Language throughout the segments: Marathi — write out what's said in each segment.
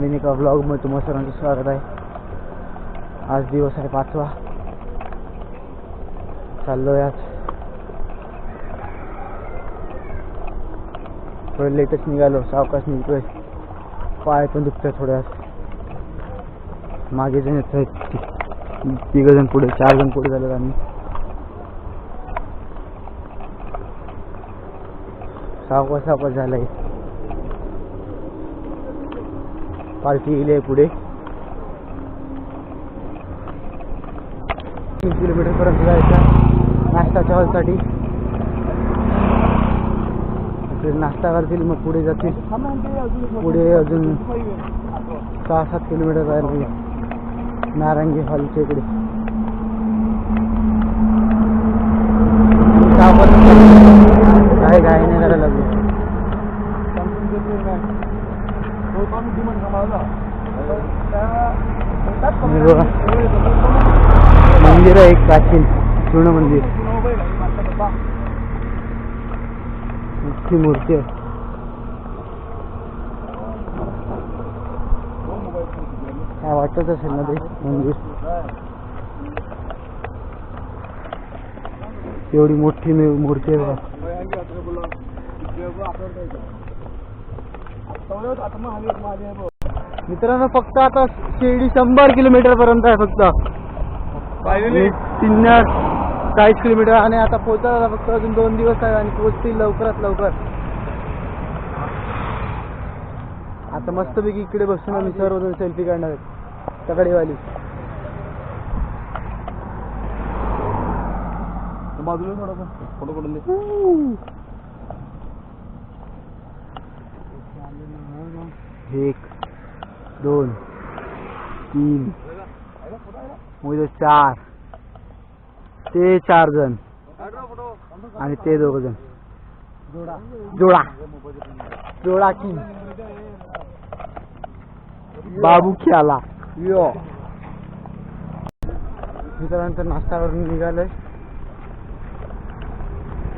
नवीन एका व्लॉगमध्ये तुम्हा सर्वांचं स्वागत आहे। आज दिवस आहे 5वा। चाललोय आज थोडं लेटच निघालो, सावकाश निघतोय, पाय पण दुखतोय थोडे। आज मागे जण येत आहेत, 3 जण पुढे, 4 जण पुढे झाले। आम्ही सावकाश झालंय। पार्टी गेली आहे पुढे 3 किलोमीटर पर्यंत जायचं नाश्ताच्या हॉलसाठी। नाश्ता करतील, मग पुढे जातील। पुढे अजून 6-7 किलोमीटर जायला नारंगी हॉलच्या इकडे। घाई नाही करायला लागलो। मंदिर आहे एक प्राचीन जुनं मंदिर, मोठी मूर्ती आहे। काय वाटत असेल ना ते मंदिर, एवढी मोठी मूर्ती आहे। मित्रांनो फक्त आता शिर्डी 100 किलोमीटर पर्यंत आहे फक्त, 40 किलोमीटर, आणि आता पोहोचायला फक्त अजून 2 दिवस आहे आणि पोहोचतील लवकरात लवकर। आता मस्तपैकी इकडे बसून आम्ही सर्वजण सेल्फी काढणार आहेत तकडेवाली। बाजूला थोडासा फोटो काढून दे। 1 2 3 4 ते 4 जण आणि ते 2 जण जोडा की बाबू खेळाला यो। त्यानंतर नाश्ता करून निघालोय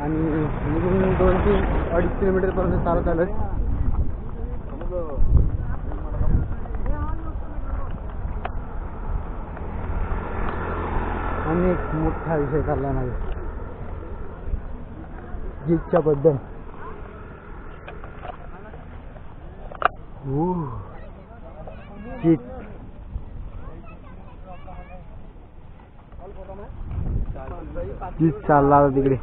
आणि निघून 2-3-2.5 किलोमीटर पर्यंत चालत आलोय। आणि एक मोठा विषय चालला नाही जीतच्या बद्दल। जीत चालला तिकडे।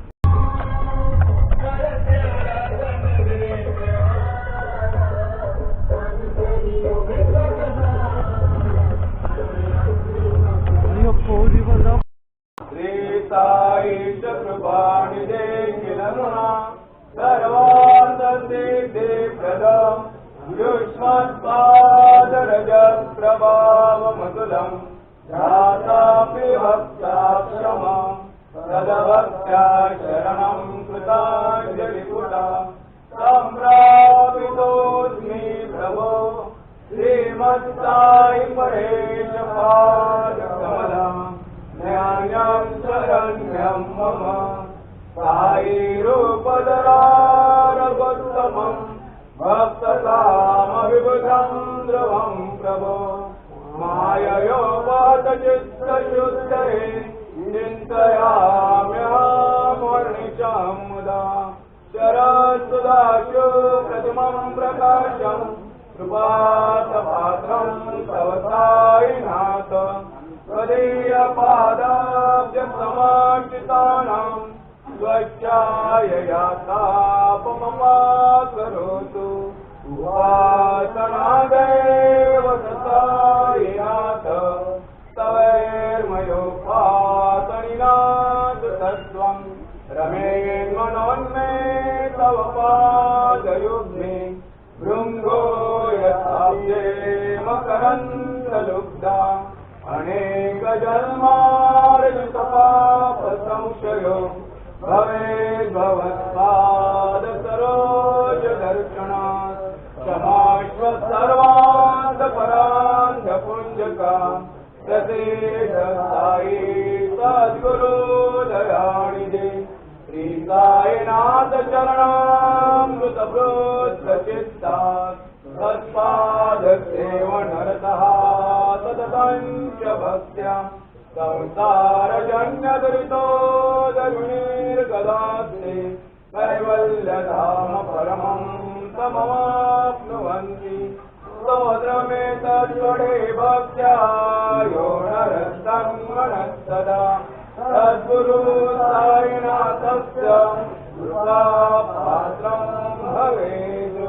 अनेक जन्मार्जित पाप संशय भवेद् भवत्पाद सरोज दर्शनात् क्षमाश्व सर्वान्त परान्त पुञ्जका प्रसीद साई सद्गुरु दयानिधे श्री साईनाथ चरणामृत चित्ता तत्पाद सेवा दासंच भक्त्या संसारजन्यदुरितो दरुणीर्गदास्ते कैवल्यधाम परमं तमवाप्नुवन्ति स्तोत्रमेतद्वडे भक्त्या यो नरस्तं मनस्तदा सद्गुरु साईनाथस्य कृपापात्रं भवेद्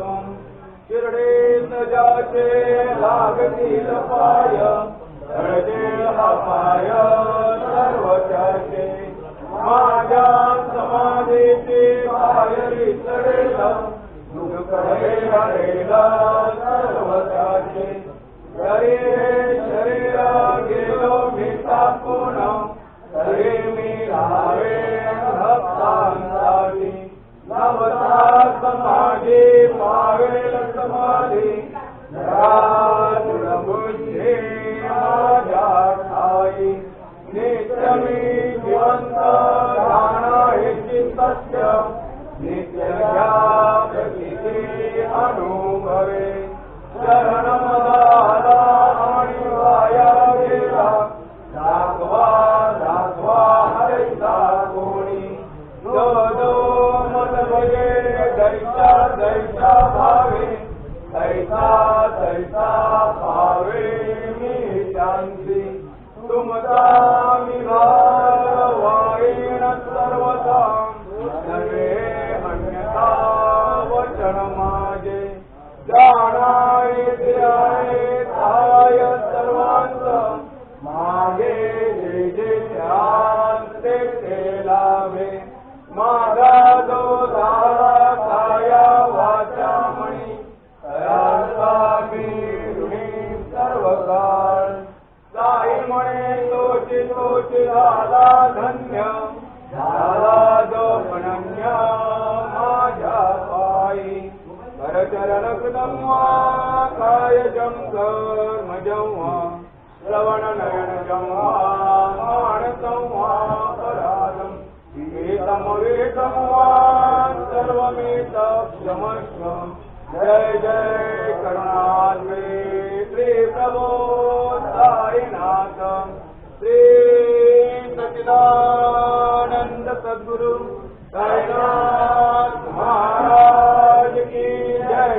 शिर्डीत जाचे लागतील पाय तळजे अपाय सर्वच्याचे माझ्या समाधीची पायरी चढेल दुःख हरेल सर्वच्याचे शरीर गेलो मी टाकून तरी मी राहावे भक्तांसाठी नवता समाधी पावेल समाधी बुद्धी माझ्या ठाई नित्य मी जिवंत जाणा हे चित्तस्य नित्य ज्ञाती अनुभवे शरण मदाला आणि वाया गेला दाखवा हरिता कोणी जो मत भजे दैसा भावे तैसा भावे मी शांती तुमचा मी वाईन सर्वथा नवे अन्यथा वचन माझे जाणायचे आहे सहाय सर्वांचं मागे जे शांते ते लाभे माझा जो झाला काया वाचा म्हणी तयाचा मी ऋणी सर्व काळ साई म्हणे तोची झाला धन्य झाला जो अनन्य माझ्या पायी करचरण कुदम्वा काय जंकर मजव्वा श्रवण नयन जम्वा मान संवा परादम वेतमवा सर्वमेत क्षमस्व जय जय करुणात्मे श्री प्रभो साईनाथ श्री सच्चिदानंद सद्गुरु साईनाथ महाराज की जय।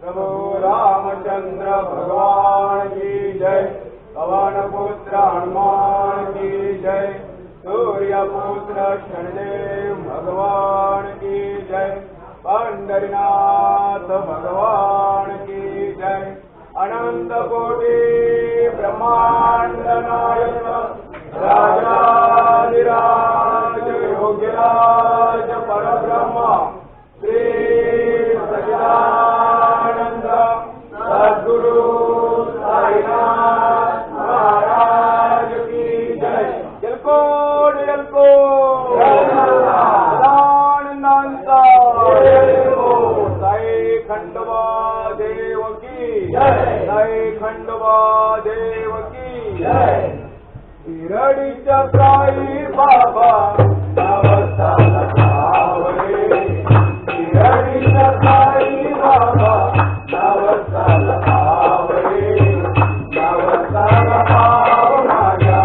प्रभु रामचंद्र भगवान की जय पवनपुत्र हनुमान की जय सूर्यपुत्र शनिदेव भगवान की जय पंढरीनाथ भगवान की जय अनंत कोटि ब्रह्मांड नायक राजाधिराज योगीराज परब्रह्म श्री सच्चिदानंद सद्गुरु साईनाथ महाराज की जय जलकोट सदानंदांचा साई खंडोबा देव की जय साई खंडोबा देव की जय शिरडीच्या साई बाबा नवसाला पावले शिरडीच्या साई बाबा नवसाला पावले नवसाला पाव माझ्या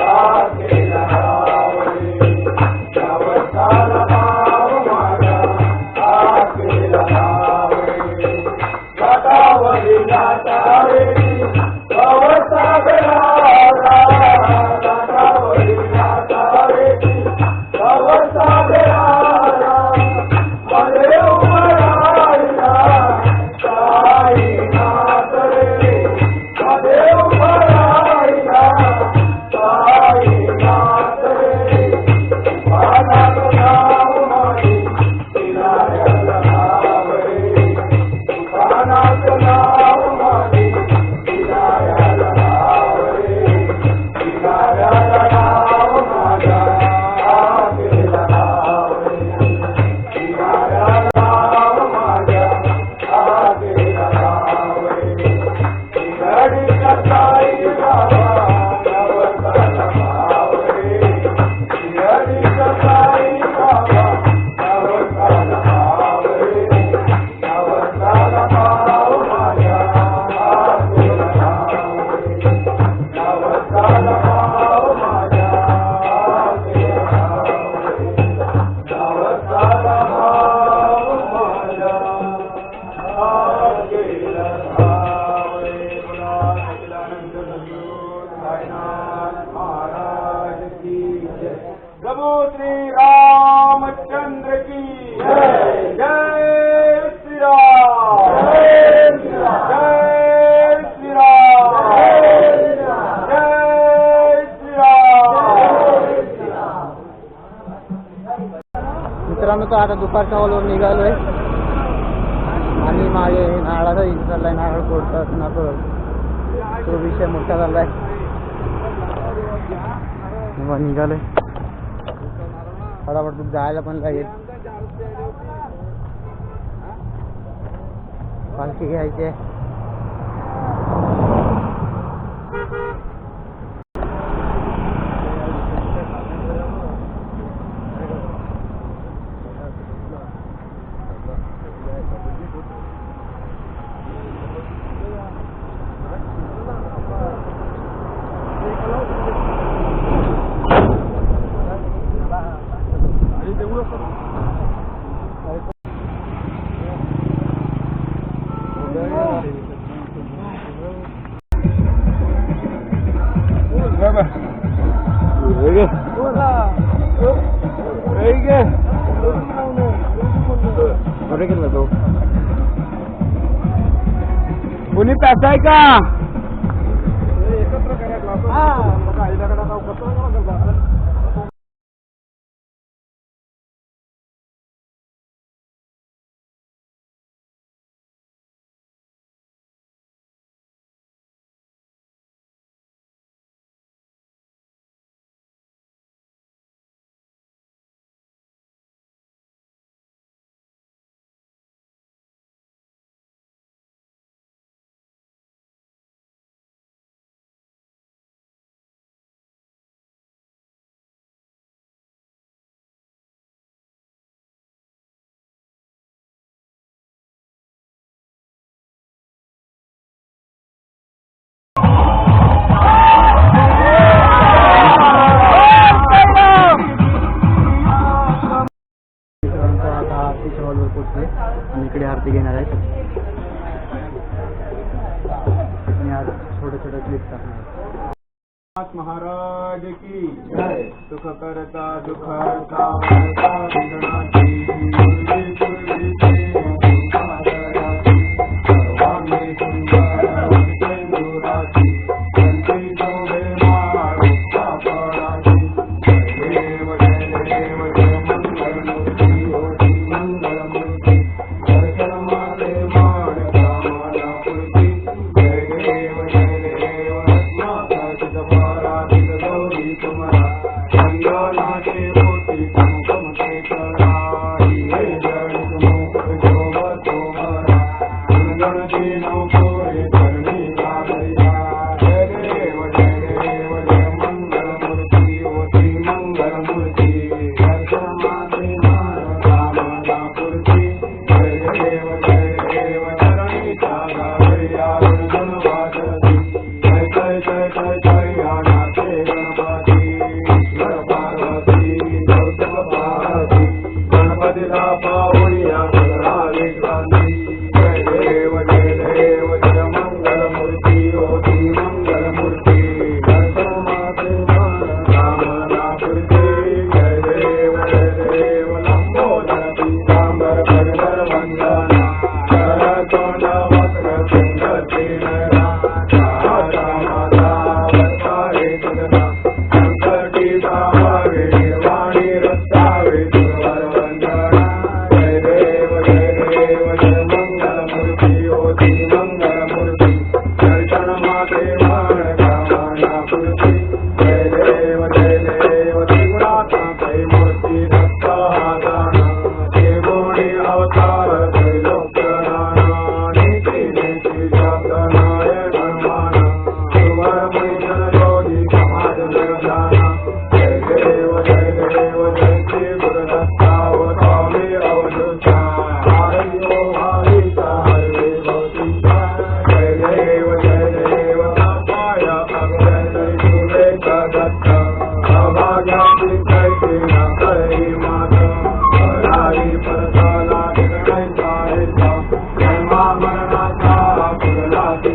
आकेला रावले नवसाला पाव माझ्या आकेला रावले लाटावली लाटावेली भवसागरा प्रभु श्री रामचंद्र की जय जय श्री राम जय श्री राम जय श्री राम। मित्रांनो तो आता दुपारच्या हॉलवर निघालोय आणि मागे नारळाचा चाललाय नारळ फोडतात ना तो विषय मोठा झालाय मग निघालोय फटाफट तू जायला पण लागेल पालखी घ्यायची आहे कोणी पैसा आहे का आरती घेणार आहेत मी आज छोटे छोटे क्लिप टाकणार. महाराज की जय. सुख करता दुख हरता वरता विघ्नाची पूर्वी पूर्वीची तुकाराची सर्वांगी सुंदर वंदे दुराची संती शोभे मारुक्ता फळाची. जय देव जय मंगलमूर्ती होती मंगलमूर्ती दर्शन माते माड कामना पूर्ती. जय देव रत्नाचा चिदंबराधित गौरी तुम्हाला मंगलाचे कोटी कुंकुमते करा. हे गणित मुक्त शोभा तुम्हाला गणगणती नवकोरे करणी लागया. जय देव जय मंगलमूर्ती होती मंगलमूर्ती दर्शन माते माड कामना पूर्ती. जय देव चरणीचा गावया गुणगुण वाजती. जय जय जय जय जय नाथे गणपती ईश्वर पार्वती गौतम पार्वती गणपतीला पाहुणिया सगळा विक्रांती. जय देव जय मंगलमूर्ती होती मंगलमूर्ती दर्शन माते कामना पूर्ती. जय देव लंबोदर पीतांबर पडगर वंदना कर तोंड वक्र सुंदर चेहरा. राजा माता वर्षावे तुझा संकटी सामावे निर्वाणी रस्तावे तुझवर वंदना. जय देव जय मंगलमूर्ती होती मंगलमूर्ती दर्शन माते मान कामना पूर्ती. जय देव त्रिगुणात्मा कै मूर्ती दत्ता हाताना हे गोणी अवतार त्रैलोक्य नाना. नीती नीती शासनाय गणमाना सुवर मैथुन योगी समाज जगदाना. जय देव जय श्री गुरुदत्तावतारी अवधूता हरिओ हरिता हरे भौतिका. जय देव तापाय अग्रजय सुरेश दत्त अभाग्याची कैसी न करी माता. हराई परसाला निर्णय साहित्य जन्मा मरणाचा फुलला ती